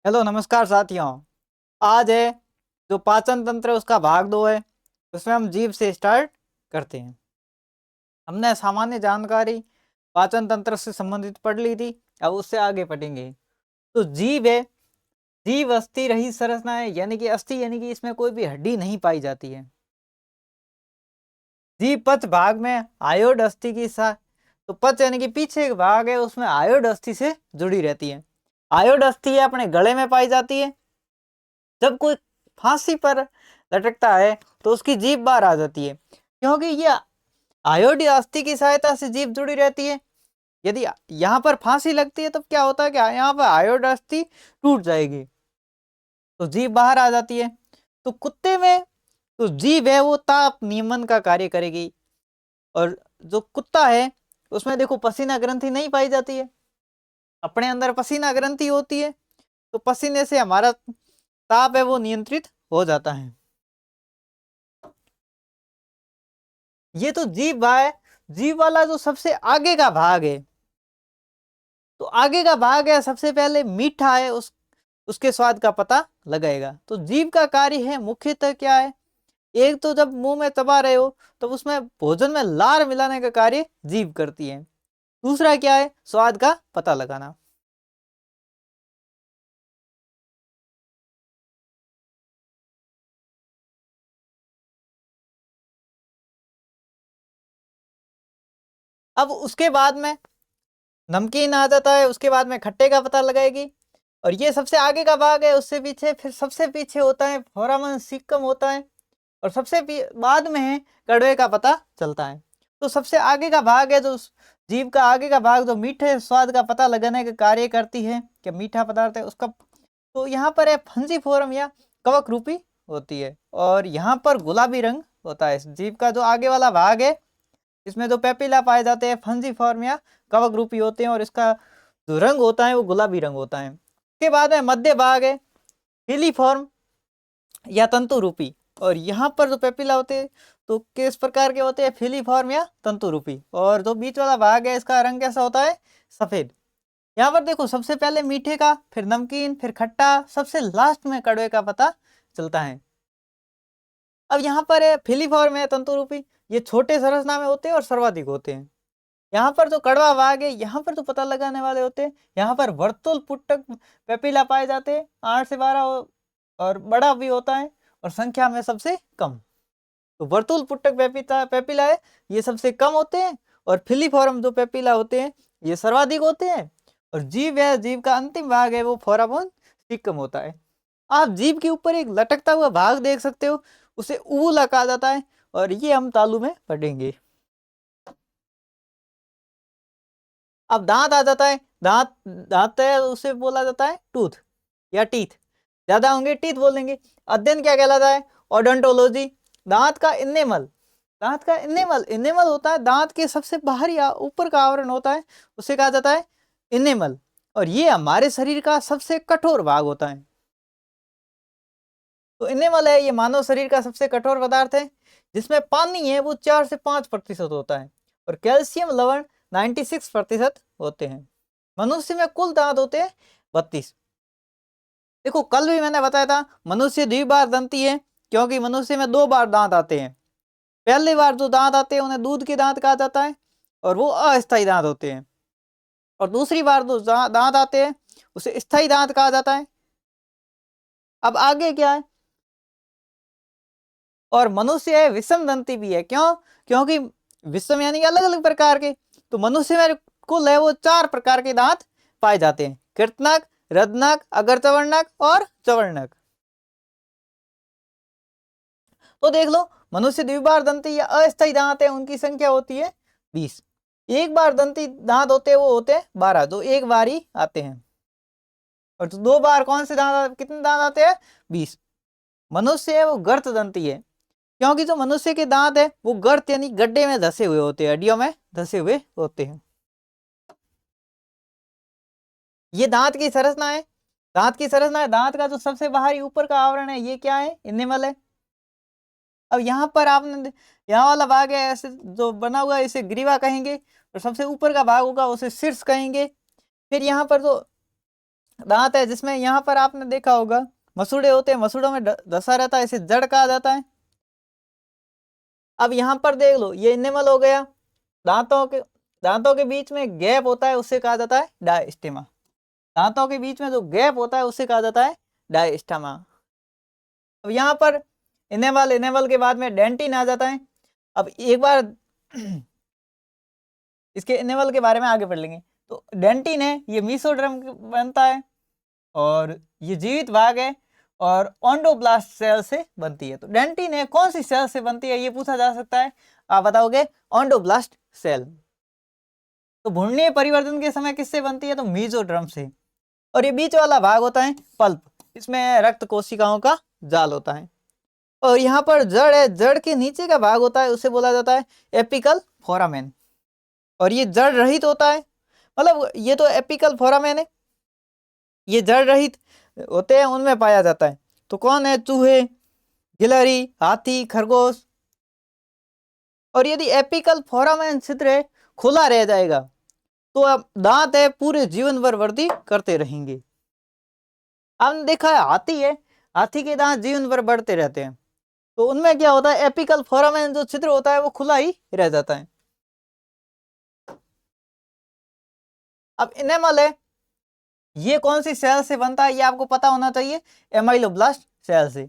Hello नमस्कार साथियों। आज है जो पाचन तंत्र है उसका भाग 2 है। उसमें हम जीभ से स्टार्ट करते हैं। हमने सामान्य जानकारी पाचन तंत्र से संबंधित पढ़ ली थी, अब उससे आगे पढ़ेंगे। तो जीभ है, जीभ अस्थि रहित संरचना है, यानी कि अस्थि यानी कि इसमें कोई भी हड्डी नहीं पाई जाती है। जीभ पच भाग में आयोड अस्थि की सा तो पच यानी कि पीछे का भाग है, उसमें आयोड अस्थि से जुड़ी रहती है। आयोड अस्थि अपने गले में पाई जाती है। जब कोई फांसी पर लटकता है तो उसकी जीभ बाहर आ जाती है, क्योंकि ये आयोडीन अस्थि की सहायता से जीभ जुड़ी रहती है। यदि यहाँ पर फांसी लगती है तो क्या होता है कि यहाँ पर आयोडीन अस्थि टूट जाएगी तो जीभ बाहर आ जाती है। तो कुत्ते में तो जीभ है वो ताप नियमन का कार्य करेगी, और जो कुत्ता है उसमें देखो पसीना ग्रंथि नहीं पाई जाती है। अपने अंदर पसीना ग्रंथि होती है, तो पसीने से हमारा ताप है वो नियंत्रित हो जाता है। ये तो जीभ है, जीभ वाला जो सबसे आगे का भाग है, तो आगे का भाग है सबसे पहले मीठा है, उसके स्वाद का पता लगाएगा। तो जीभ का कार्य है मुख्यतः क्या है, एक तो जब मुंह में चबा रहे हो तो उसमें भोजन में लार मिलाने का कार्य जीभ करती है। दूसरा क्या है, स्वाद का पता लगाना। अब उसके बाद में नमकीन आ जाता है, उसके बाद में खट्टे का पता लगाएगी। और ये सबसे आगे का भाग है, उससे पीछे फिर सबसे पीछे होता है फोरामन सिक्कम होता है, और सबसे बाद में है कड़वे का पता चलता है। तो सबसे आगे का भाग है जो जीभ का आगे का भाग जो मीठे स्वाद का पता लगाने का कार्य करती है कि मीठा पदार्थ है उसका, तो यहाँ पर है फंजीफोरम या कवक रूपी होती है। और यहाँ पर गुलाबी रंग होता है। जीभ का जो आगे वाला भाग है इसमें जो पेपिला पाए जाते हैं फंजीफॉर्म या कवक रूपी होते हैं, और इसका जो रंग होता है वो गुलाबी रंग होता है। उसके बाद में मध्य भाग है फिलीफॉर्म या तंतु रूपी, और यहाँ पर जो पेपिला होते हैं तो किस प्रकार के होते हैं, फिलीफॉर्म या तंतु रूपी। और जो बीच वाला भाग है इसका रंग कैसा होता है, सफेद। यहाँ पर देखो सबसे पहले मीठे का, फिर नमकीन, फिर खट्टा, सबसे लास्ट में कड़वे का पता चलता है। अब यहाँ पर है फिलीफॉर्म है तंतु रूपी, ये छोटे संरचना में होते हैं और सर्वाधिक होते हैं। यहाँ पर जो कड़वा भाग है यहाँ पर तो पता लगाने वाले होते हैं, यहाँ पर वर्तुल पुटक पेपिला पाए जाते हैं 8 से 12, और बड़ा भी होता है और संख्या में सबसे कम। तो वर्तुल पुटक पेपिला है ये सबसे कम होते हैं, और फिलीफॉर्म जो पेपिला होते हैं ये सर्वाधिक होते हैं। और जीव है, जीव का अंतिम भाग है वो फोरामोन सिक्कम होता है। आप जीभ के ऊपर एक लटकता हुआ भाग देख सकते हो, उसे ऊला कहा जाता है, और ये हम तालु में पढ़ेंगे। अब दांत आ जाता है, दांत दांत है उसे बोला जाता है टूथ या टीथ, ज्यादा होंगे टीथ बोलेंगे। अध्ययन क्या कहलाता है, ओडोंटोलॉजी। दांत का इनेमल, दांत का इनेमल, इनेमल होता है दांत के सबसे बाहरी ऊपर का आवरण होता है, उसे कहा जाता है इनेमल। और ये हमारे शरीर का सबसे कठोर भाग होता है। तो इनेमल है ये मानव शरीर का सबसे कठोर पदार्थ है, जिसमें पानी है वो 4 से 5% होता है, और कैल्शियम लवण 96% होते हैं। मनुष्य में कुल दांत होते हैं 32। देखो कल भी मैंने बताया था मनुष्य द्विबार दंती है, क्योंकि मनुष्य में 2 बार दांत आते हैं। पहली बार जो दांत आते हैं उन्हें दूध के दांत कहा जाता है, और वो अस्थायी दांत होते हैं। और दूसरी बार जो दांत आते हैं उसे स्थायी दांत कहा जाता है। अब आगे क्या है, और मनुष्य है विषम दंती भी है। क्यों, क्योंकि विषम यानी अलग अलग प्रकार के, तो मनुष्य में कुल है वो 4 प्रकार के दांत पाए जाते हैं, कृतनक, रदनक, अग्रचवर्णक और चवर्णक। तो देख लो मनुष्य द्विबार दंती या अस्थायी दांत है उनकी संख्या होती है 20। एक बार दंती दांत होते हैं वो होते हैं 12, जो एक बार ही आते हैं। और जो 2 बार कौन से दांत, कितने दांत आते हैं, 20। मनुष्य है वो गर्त दंती है, क्योंकि जो मनुष्य के दांत है वो गर्त यानी गड्ढे में धसे हुए होते हैं, हड्डियों में धसे हुए होते हैं। ये दांत की संरचना है, दांत की संरचना है। दांत का जो सबसे बाहरी ऊपर का आवरण है ये क्या है, इनेमल है। अब यहाँ पर आपने यहाँ वाला भाग है ऐसे जो बना हुआ है इसे ग्रीवा कहेंगे, और सबसे ऊपर का भाग होगा उसे शीर्ष कहेंगे। फिर यहाँ पर जो दांत है जिसमें यहाँ पर आपने देखा होगा मसूड़े होते हैं, मसूड़ों में धसा रहता है, इसे जड़ कहा जाता है। अब यहाँ पर देख लो ये इनेमल हो गया, दांतों के बीच में गैप होता है उससे कहा जाता है डायस्टेमा। दांतों के बीच में जो गैप होता है उससे कहा जाता है डायस्टेमा। अब यहाँ पर इनेमल के बाद में डेंटिन आ जाता है। अब एक बार इसके इनेमल के बारे में आगे पढ़ लेंगे। तो डेंटिन है ये मीसोडर्म बनता है और ये जीवित भाग है और ओंडोब्लास्ट सेल से बनती है। तो डेंटिन है कौन सी सेल से बनती है ये पूछा जा सकता है, आप बताओगे ओंडोब्लास्ट सेल। तो भ्रूणीय परिवर्तन के समय किससे बनती है, तो मीजोडर्म से। और ये बीच वाला भाग होता है पल्प, इसमें रक्त कोशिकाओं का जाल होता है। और यहाँ पर जड़ है, जड़ के नीचे का भाग होता है उसे बोला जाता है एपिकल फोरामेन। और ये जड़ रहित होता है, मतलब ये तो एपिकल फोरामेन है, ये जड़ रहित होते हैं उनमें पाया जाता है। तो कौन है, चूहे, गिलहरी, हाथी, खरगोश। और यदि एपिकल फोरामेन छिद्र खुला रह जाएगा तो अब दांत है पूरे जीवन भर वृद्धि करते रहेंगे। आपने देखा है हाथी है, हाथी के दांत जीवन भर बढ़ते रहते हैं। तो उनमें क्या होता है, एपिकल फोरामेन जो छिद्र होता है वो खुला ही रह जाता है। अब इनेमल है, ये कौन सी सेल से बनता है ये आपको पता होना चाहिए, एमाइलोब्लास्ट सेल से।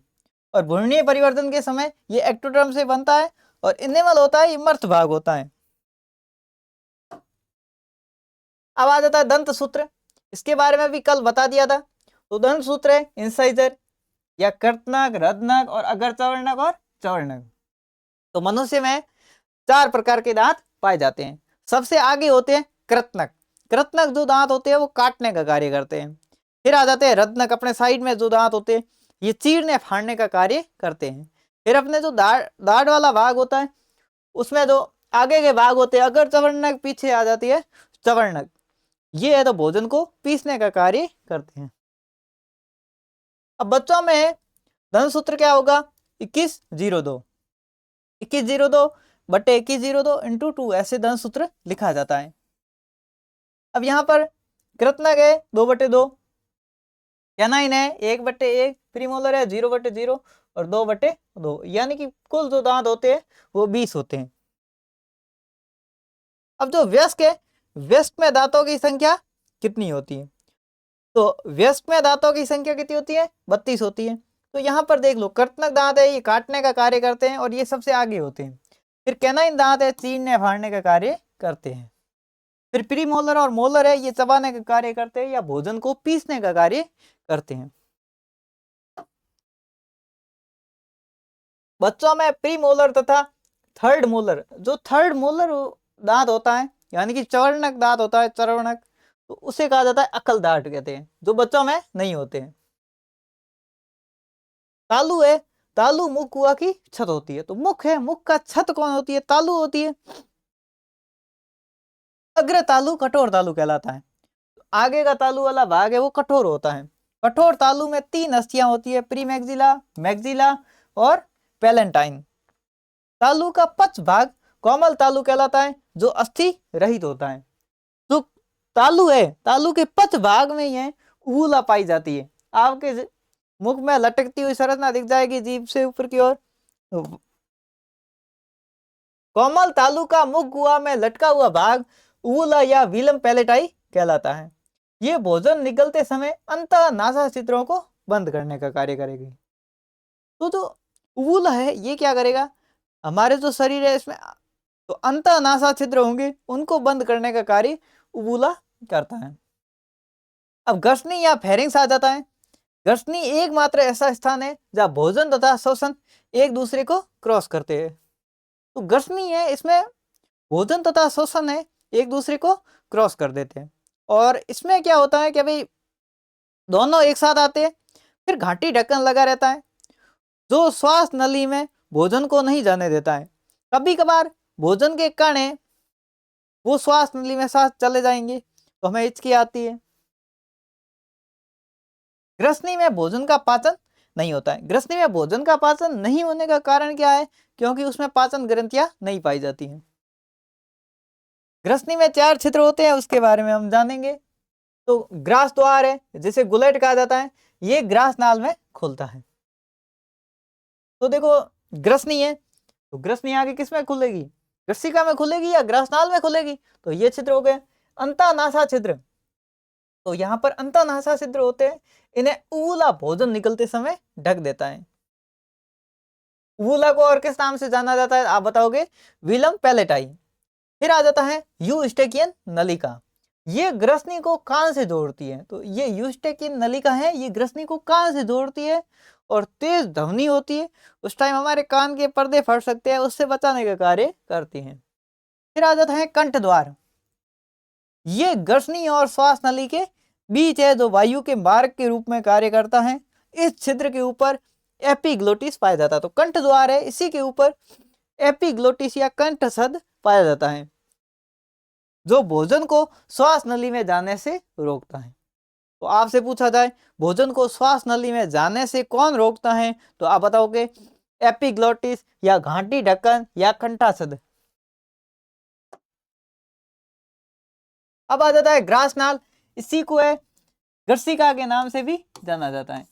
और भ्रूणीय परिवर्तन के समय ये एक्टोडर्म से बनता है। और इनेमल होता है ये मर्थ भाग होता है। अब आ जाता है दंत सूत्र, इसके बारे में भी कल बता दिया था। तो दंत सूत्र है इंसाइजर या कर्तनक, रदनक और अग्रचर्वणक और चवर्णक। तो मनुष्य में 4 प्रकार के दांत पाए जाते हैं। सबसे आगे होते हैं कृतनक। कृतनक जो दांत होते हैं वो काटने का कार्य करते हैं। फिर आ जाते हैं रदनक, अपने साइड में जो दांत होते हैं ये चीरने फाड़ने का कार्य करते हैं। फिर अपने जो दाढ़ वाला भाग होता है उसमें जो आगे के भाग होते हैं अगर चवर्णक, पीछे आ जाती है चवर्णक, ये है तो भोजन को पीसने का कार्य करते हैं। अब बच्चों में धन सूत्र क्या होगा, 2102 बटे 2102 इंटू 2 ऐसे धन सूत्र लिखा जाता है। अब यहाँ पर कृतनक है 2/2, कैनाइन है 1/1, प्रीमोलर है 0/0 और 2/2, यानी कि कुल जो दांत होते हैं वो 20 होते हैं। अब जो वयस्क है, वयस्क में दांतों की संख्या कितनी होती है, तो वयस्क में दांतों की संख्या कितनी होती है, 32 होती है। तो यहाँ पर देख लो कर्तनक दांत है ये काटने का कार्य करते हैं और ये सबसे आगे होते हैं। फिर कैनाइन दांत है चीरने फाड़ने का कार्य करते हैं। फिर प्रीमोलर और मोलर है ये चबाने का कार्य करते हैं या भोजन को पीसने का कार्य करते हैं। बच्चों में प्रीमोलर तथा थर्ड मोलर, जो थर्ड मोलर दांत होता है यानी कि चवर्णक दांत होता है, चर्वणक, तो उसे कहा जाता है अकल दांत कहते हैं, जो बच्चों में नहीं होते हैं। तालु है, तालु मुख कुआ की छत होती है। तो मुख है, मुख का छत कौन होती है, तालु होती है। अग्र तालु कठोर तालु कहलाता है। आगे का तालु वाला भाग है वो कठोर होता है। कठोर तालु में 3 अस्थियां होती है, प्रीमैक्सिला, मैक्सिला और पैलेंटाइन। तालु का पक्ष भाग कोमल तालु कहलाता है जो अस्थि रहित होता है। जो तालु है, तालु के पक्ष भाग में ही ऊला पाई जाती है। आपके मुख में लटकती हुई संरचना दिख जाएगी जीभ से ऊपर की ओर। कोमल तालु का मुख गुहा में लटका हुआ भाग ऊला या विलम पैलेटाई कहलाता है। ये भोजन निगलते समय अंत नासा छिद्रों को बंद करने का कार्य करेगी। तो जो ऊला है ये क्या करेगा, हमारे जो शरीर है इसमें तो अंत नासा छिद्र होंगे उनको बंद करने का कार्य ऊला करता है। अब ग्रसनी या फेरिंग्स आ जाता है। ग्रसनी एकमात्र ऐसा स्थान है जहां भोजन तथा श्वसन एक दूसरे को क्रॉस करते हैं। तो ग्रसनी है इसमें भोजन तथा श्वसन है एक दूसरे को क्रॉस कर देते हैं। और इसमें क्या होता है कि भाई दोनों एक साथ आते हैं, फिर घाटी ढक्कन लगा रहता है जो श्वास नली में भोजन को नहीं जाने देता है। कभी कभार भोजन के कण है वो श्वास नली में साथ चले जाएंगे तो हमें हिचकी आती है। ग्रसनी में भोजन का पाचन नहीं होता है। ग्रसनी में भोजन का पाचन नहीं होने का कारण क्या है, क्योंकि उसमें पाचन ग्रंथियां नहीं पाई जाती हैं। ग्रसनी में 4 छिद्र होते हैं उसके बारे में हम जानेंगे। तो ग्रास द्वार है जिसे गुलेट कहा जाता है, ये ग्रास नाल में खुलता है। तो देखो ग्रसनी है, तो ग्रसनी आगे किस में खुलेगी, ग्रसिका में खुलेगी या ग्रास नाल में खुलेगी, तो ये छिद्र हो गए अंतःनासा छिद्र। तो यहाँ पर अंतःनासा छिद्र होते हैं, इन्हें ऊला भोजन निकलते समय ढक देता है। ऊला को और किस नाम से जाना जाता है आप बताओगे, विलम पैलेटाई। फिर आ जाता है यूस्टेकियन नलिका, ये ग्रसनी को कान से जोड़ती है। तो ये यूस्टेकियन नलिका है, ये ग्रसनी को कान से जोड़ती है और तेज ध्वनि होती है, उस टाइम हमारे कान के पर्दे फट सकते हैं, उससे बचाने का कार्य करती हैं। फिर आ जाता है कंठ द्वार, ये ग्रसनी और श्वास नली के बीच है, जो वायु के मार्ग के रूप में कार्य करता है। इस छिद्र के ऊपर एपिग्लोटिस पाया जाता है, तो कंठ द्वार है, इसी के ऊपर एपिग्लोटिस या कंठ सद पाया जाता है, जो भोजन को श्वास नली में जाने से रोकता है। तो आपसे पूछा जाए भोजन को श्वास नली में जाने से कौन रोकता है, तो आप बताओगे एपिग्लोटिस या घाटी ढक्कन या कंठासद। अब आ जाता है ग्रास नाल, इसी को है ग्रसिका के नाम से भी जाना जाता है।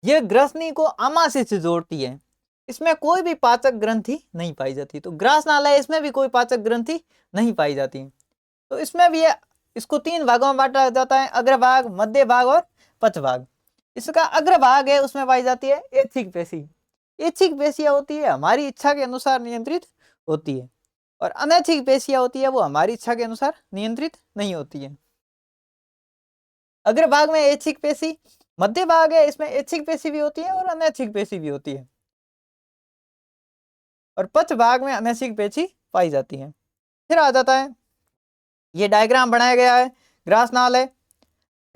यह ग्रसनी को आमाशय से जोड़ती है, इसमें कोई भी पाचक ग्रंथि नहीं पाई जाती। तो ग्रास नाल है, इसमें भी कोई पाचक ग्रंथि नहीं पाई जाती। तो इसमें भी इसको 3 भागों में बांटा जाता है, अग्रभाग, मध्य भाग और पचभाग। इसका अग्रभाग है, उसमें पाई जाती है ऐच्छिक पेशी। ऐच्छिक पेशियां होती है हमारी इच्छा के अनुसार नियंत्रित होती है, और अनैच्छिक पेशियां होती है वो हमारी इच्छा के अनुसार नियंत्रित नहीं होती है। अग्रभाग में ऐच्छिक पेशी, मध्य भाग है, इसमें ऐच्छिक पेशी भी होती है और अनैच्छिक पेशी भी होती है, और पच भाग में अनैच्छिक पेशी पाई जाती है। फिर आ जाता है, ये डायग्राम बनाया गया है, ग्रास नाल है।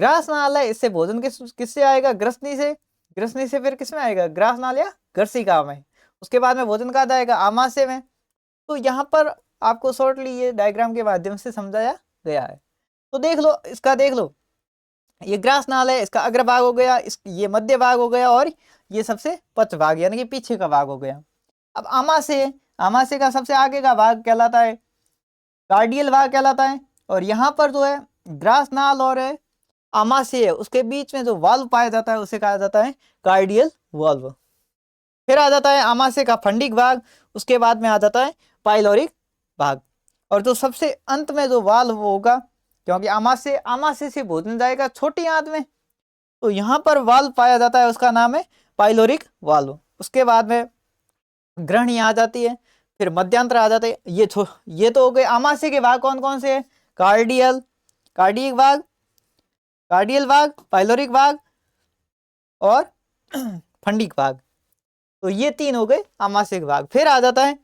ग्रास नाल है, इससे भोजन किससे आएगा, ग्रसनी से। ग्रसनी से फिर किसमें आएगा, ग्रास नाल या ग्रसिका में। उसके बाद में भोजन कहाँ जाएगा, आमाशय में। तो यहाँ पर आपको शॉर्टली ये डायग्राम के माध्यम से समझाया गया है। तो देख लो, इसका देख लो, ये ग्रास नाल है, इसका अग्रभाग हो गया, ये मध्य भाग हो गया, और ये सबसे पच भाग यानी कि पीछे का भाग हो गया। अब आमाशय, आमाशय का सबसे आगे का भाग कहलाता है कार्डियल भाग कहलाता है, और यहाँ पर जो है ग्रास नाल और आमाशय है, उसके बीच में जो वाल्व पाया जाता है उसे कहा जाता है कार्डियल वाल्व। फिर आ जाता है आमाशय का फंडिक भाग, उसके बाद में आ जाता है पाइलोरिक भाग, और जो सबसे अंत में जो वाल्व होगा, क्योंकि आमाशय से भोजन जाएगा छोटी आंत में, तो यहाँ पर वाल्व पाया जाता है, उसका नाम है पाइलोरिक वाल्व। उसके बाद में ग्रहणी आ जाती है, फिर मध्यांतर आ जाते हैं। ये तो हो गए आमाशय के भाग कौन कौन से हैं, कार्डियक भाग, कार्डियल भाग, पाइलोरिक भाग और फंडिक भाग। तो ये 3 हो गए आमाशय के भाग। फिर आ जाता है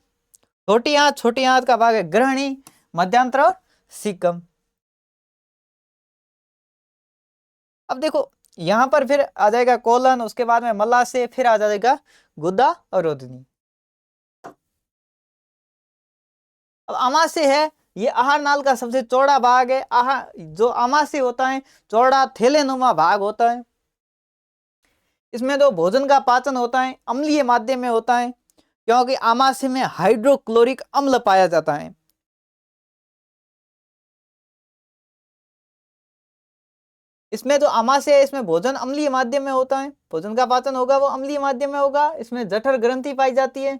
छोटी आंत का भाग है ग्रहणी, मध्यांतर और सीकम। अब देखो यहां पर फिर आ जाएगा कोलन, उसके बाद में मलाशय, फिर आ जाएगा गुदा और रोदनी। अब आमाशय है, ये आहार नाल का सबसे चौड़ा भाग है। जो आमाशय होता है चौड़ा थैलेनुमा भाग होता है, इसमें तो भोजन का पाचन होता है अम्लीय माध्यम में होता है, क्योंकि आमाशय में हाइड्रोक्लोरिक अम्ल पाया जाता है। इसमें जो आमाशय है, इसमें भोजन अम्लीय माध्यम में होता है, भोजन का पाचन होगा वो अम्लीय माध्यम में होगा। इसमें जठर ग्रंथि पाई जाती है,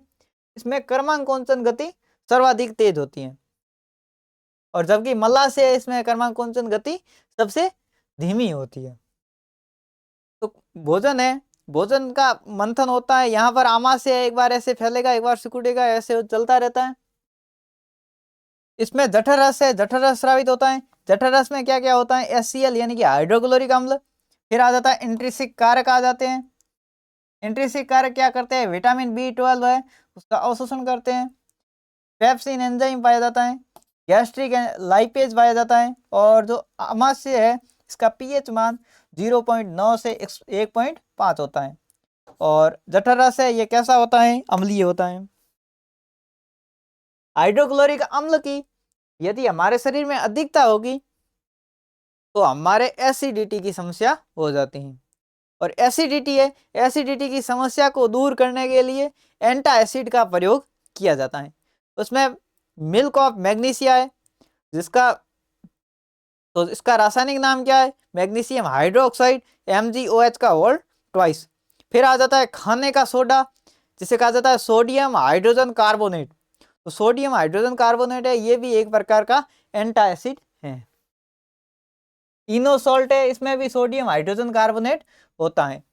इसमें कर्मांकोंचन गति सर्वाधिक तेज होती है, और जबकि मलाशय है, इसमें कर्मांकोंचन गति सबसे धीमी होती है। तो भोजन है, भोजन का मंथन होता है, यहाँ पर आमाशय है, एक बार ऐसे फैलेगा, एक बार सिकुड़ेगा, ऐसे चलता रहता है। इसमें जठर रस है, जठर रस स्रावित होता है। जठर रस में क्या क्या होता है, HCl यानी कि हाइड्रोक्लोरिक अम्ल। फिर आ जाता है इंट्रिंसिक कारक आ जाते हैं। इंट्रिंसिक कारक क्या करते हैं, विटामिन B12 है उसका अवशोषण करते हैं। पेप्सिन एंजाइम पाया जाता है, गैस्ट्रिक लाइपेज पाया जाता है, और जो आमाशय है इसका pH मान 0.9 से 1.5 होता है। और जठर रस है, ये कैसा होता है, अम्लीय होता है। हाइड्रोक्लोरिक अम्ल की यदि हमारे शरीर में अधिकता होगी तो हमारे एसिडिटी की समस्या हो जाती है, और एसिडिटी है, एसिडिटी की समस्या को दूर करने के लिए एंटा एसिड का प्रयोग किया जाता है। उसमें मिल्क ऑफ मैग्नीशिया है, जिसका तो इसका रासायनिक नाम क्या है, मैग्नीशियम हाइड्रोक्साइड MgOH का होल ट्वाइस। फिर आ जाता है खाने का सोडा, जिसे कहा जाता है सोडियम हाइड्रोजन कार्बोनेट। तो सोडियम हाइड्रोजन कार्बोनेट है, ये भी एक प्रकार का एंटासिड है। इनोसॉल्ट है, इसमें भी सोडियम हाइड्रोजन कार्बोनेट होता है।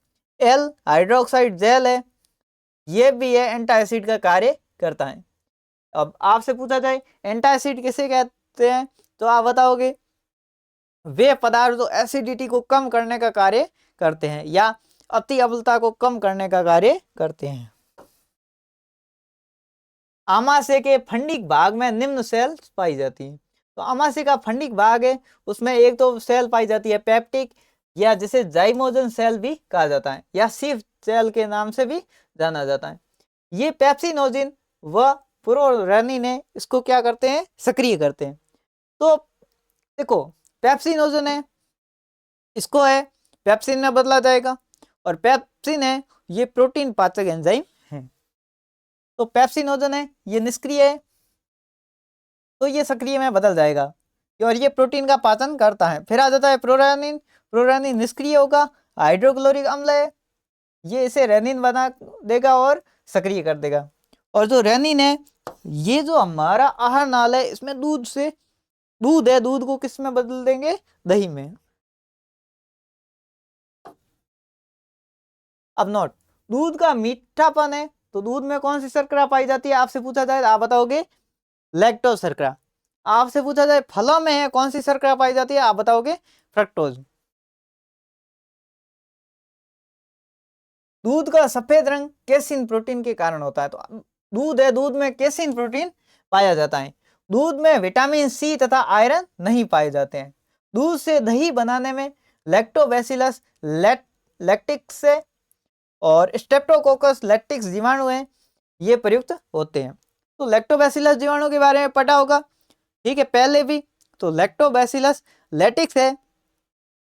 एल हाइड्रोक्साइड जेल है, ये भी है एंटासिड का कार्य करता है। अब आपसे पूछा जाए एंटासिड किसे कहते हैं, तो आप बताओगे वे पदार्थ जो एसिडिटी को कम करने का कार्य करते हैं या अति अम्लता को कम करने का कार्य करते हैं। आमाशय के फंडिक भाग में निम्न सेल्स पाई जाती हैं। तो आमाशय का फंडिक भाग है, उसमें एक तो सेल पाई जाती है पेप्टिक, या जिसे जाइमोजन सेल भी कहा जाता है, या सिर्फ सेल के नाम से भी जाना जाता है। ये पेप्सिनोजिन व प्रोरेनिन है, इसको क्या करते हैं, सक्रिय करते हैं। तो देखो पेप्सिनोजिन है, इसको है पेप्सिन में बदला जाएगा, और पेप्सिन है ये प्रोटीन पाचक एंजाइम है। तो पेप्सिनोजन है ये निष्क्रिय है, तो ये सक्रिय में बदल जाएगा, और ये प्रोटीन का पाचन करता है। फिर आ जाता है प्रोरेनिन, प्रोरेनिन निष्क्रिय होगा, हाइड्रोक्लोरिक अम्ल है, ये इसे रेनिन बना देगा और सक्रिय कर देगा। और जो रेनिन है, ये जो हमारा आहार नाल है, इसमें दूध है, दूध को किस में बदल देंगे, दही में। अब नोट, दूध का मीठापन है, तो दूध में कौन सी शर्करा पाई जाती है, आपसे पूछा जाए आप बताओगे लैक्टोज शर्करा। आपसे पूछा जाए फलों में है कौन सी शर्करा पाई जाती है, आप बताओगे फ्रक्टोज। दूध का सफेद रंग केसिन प्रोटीन के कारण होता है। तो दूध है, दूध में केसिन प्रोटीन पाया जाता है। दूध में विटामिन सी तथा आयरन नहीं पाए जाते हैं। दूध से दही बनाने में लैक्टोबैसिलस लैक्टिक्स और स्ट्रेप्टोकोकस लैक्टिक्स जीवाणु हैं, ये प्रयुक्त होते हैं। तो लैक्टोबैसिलस जीवाणु के बारे में पढ़ा होगा, ठीक है, पहले भी। तो लैक्टोबैसिलस लैटिक्स है,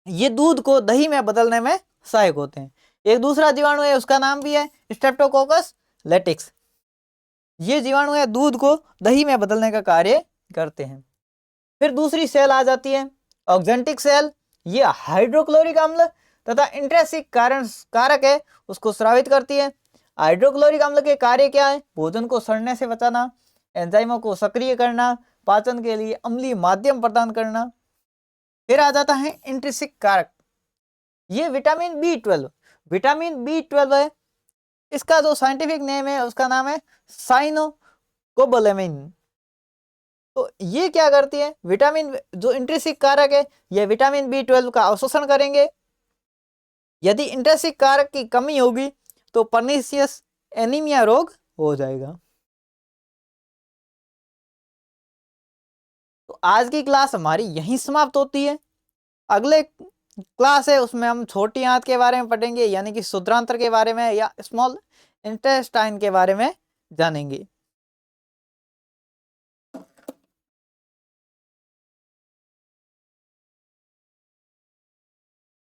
ये दूध को दही में बदलने में सहायक होते हैं। एक दूसरा जीवाणु है, उसका नाम भी है स्ट्रेप्टोकोकस लैटिक्स। ये जीवाणु है दूध को दही में बदलने का कार्य करते हैं। फिर दूसरी सेल आ जाती है ऑक्जेंटिक सेल, ये हाइड्रोक्लोरिक अम्ल तथा इंट्रिंसिक कारक है, उसको स्रावित करती है। हाइड्रोक्लोरिक अम्ल के कार्य क्या है, भोजन को सड़ने से बचाना, एंजाइमों को सक्रिय करना, पाचन के लिए अम्लीय माध्यम प्रदान करना। फिर आ जाता है इंट्रिंसिक कारक, ये विटामिन B12, विटामिन B12 है, इसका जो साइंटिफिक नेम है उसका नाम है साइनोकोबालेमिन। तो ये क्या करती है, विटामिन जो इंट्रिंसिक कारक है, ये विटामिन B12 का अवशोषण करेंगे। यदि इंट्रिंसिक कारक की कमी होगी तो पर्नीशियस एनीमिया रोग हो जाएगा। तो आज की क्लास हमारी यहीं समाप्त होती है। अगले क्लास है उसमें हम छोटी आंत के बारे में पढ़ेंगे, यानी कि शुद्रांत्र के बारे में या स्मॉल इंटेस्टाइन के बारे में जानेंगे।